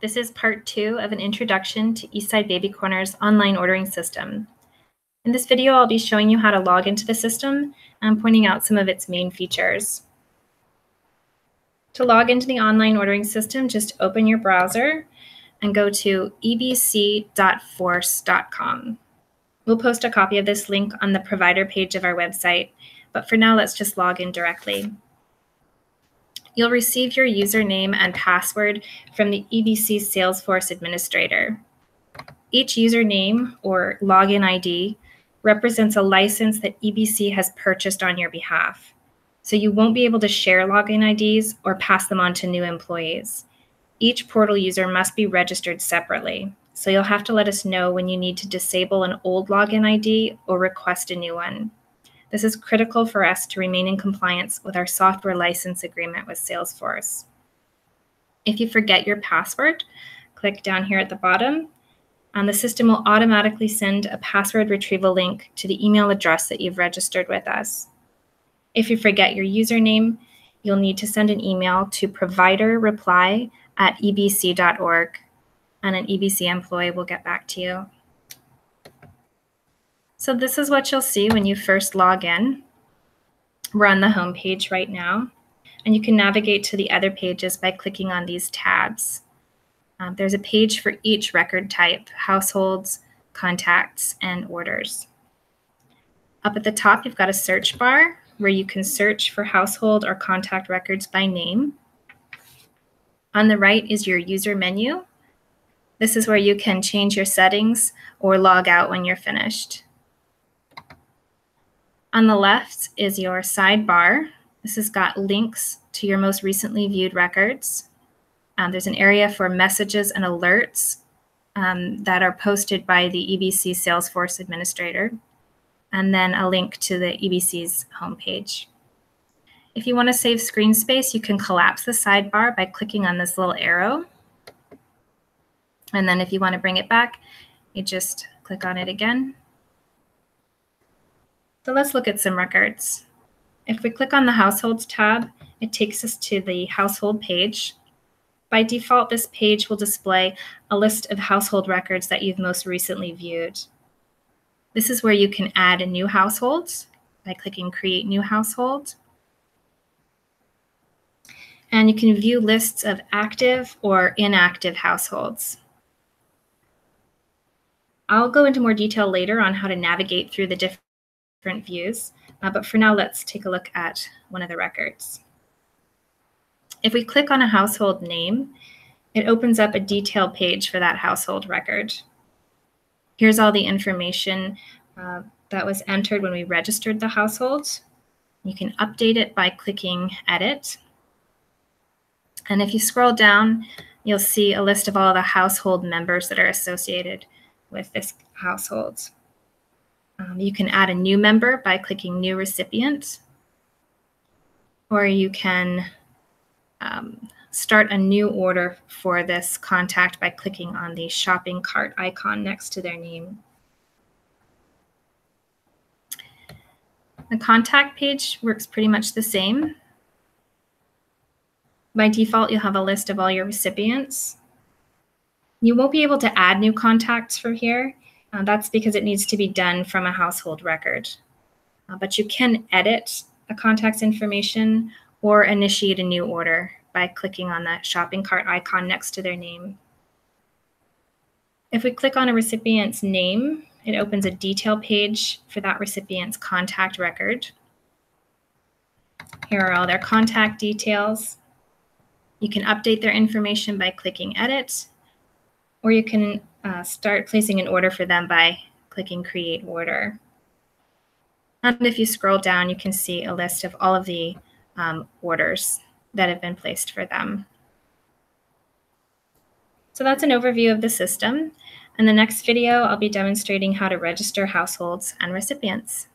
This is part 2 of an introduction to Eastside Baby Corner's online ordering system. In this video, I'll be showing you how to log into the system and pointing out some of its main features. To log into the online ordering system, just open your browser and go to ebc.force.com. We'll post a copy of this link on the provider page of our website, but for now, let's just log in directly. You'll receive your username and password from the EBC Salesforce administrator. Each username or login ID represents a license that EBC has purchased on your behalf. So you won't be able to share login IDs or pass them on to new employees. Each portal user must be registered separately. So you'll have to let us know when you need to disable an old login ID or request a new one. This is critical for us to remain in compliance with our software license agreement with Salesforce. If you forget your password, click down here at the bottom, and the system will automatically send a password retrieval link to the email address that you've registered with us. If you forget your username, you'll need to send an email to providerreply@ebc.org, and an EBC employee will get back to you. So this is what you'll see when you first log in. We're on the home page right now, and you can navigate to the other pages by clicking on these tabs. There's a page for each record type: households, contacts, and orders. Up at the top, you've got a search bar where you can search for household or contact records by name. On the right is your user menu. This is where you can change your settings or log out when you're finished. On the left is your sidebar. This has got links to your most recently viewed records. There's an area for messages and alerts that are posted by the EBC Salesforce administrator, and then a link to the EBC's homepage. If you want to save screen space, you can collapse the sidebar by clicking on this little arrow. And then if you want to bring it back, you just click on it again. So let's look at some records. If we click on the Households tab, it takes us to the Household page. By default, this page will display a list of household records that you've most recently viewed. This is where you can add a new household by clicking Create New Household. And you can view lists of active or inactive households. I'll go into more detail later on how to navigate through the different views, but for now, let's take a look at one of the records. If we click on a household name, it opens up a detailed page for that household record. Here's all the information that was entered when we registered the household. You can update it by clicking Edit. And if you scroll down, you'll see a list of all the household members that are associated with this household. You can add a new member by clicking New Recipient, or you can start a new order for this contact by clicking on the shopping cart icon next to their name. The contact page works pretty much the same. By default, you'll have a list of all your recipients. You won't be able to add new contacts from here. That's because it needs to be done from a household record. But you can edit a contact's information or initiate a new order by clicking on that shopping cart icon next to their name. If we click on a recipient's name, it opens a detail page for that recipient's contact record. Here are all their contact details. You can update their information by clicking Edit, or you can start placing an order for them by clicking Create Order. And if you scroll down, you can see a list of all of the orders that have been placed for them. So that's an overview of the system. In the next video, I'll be demonstrating how to register households and recipients.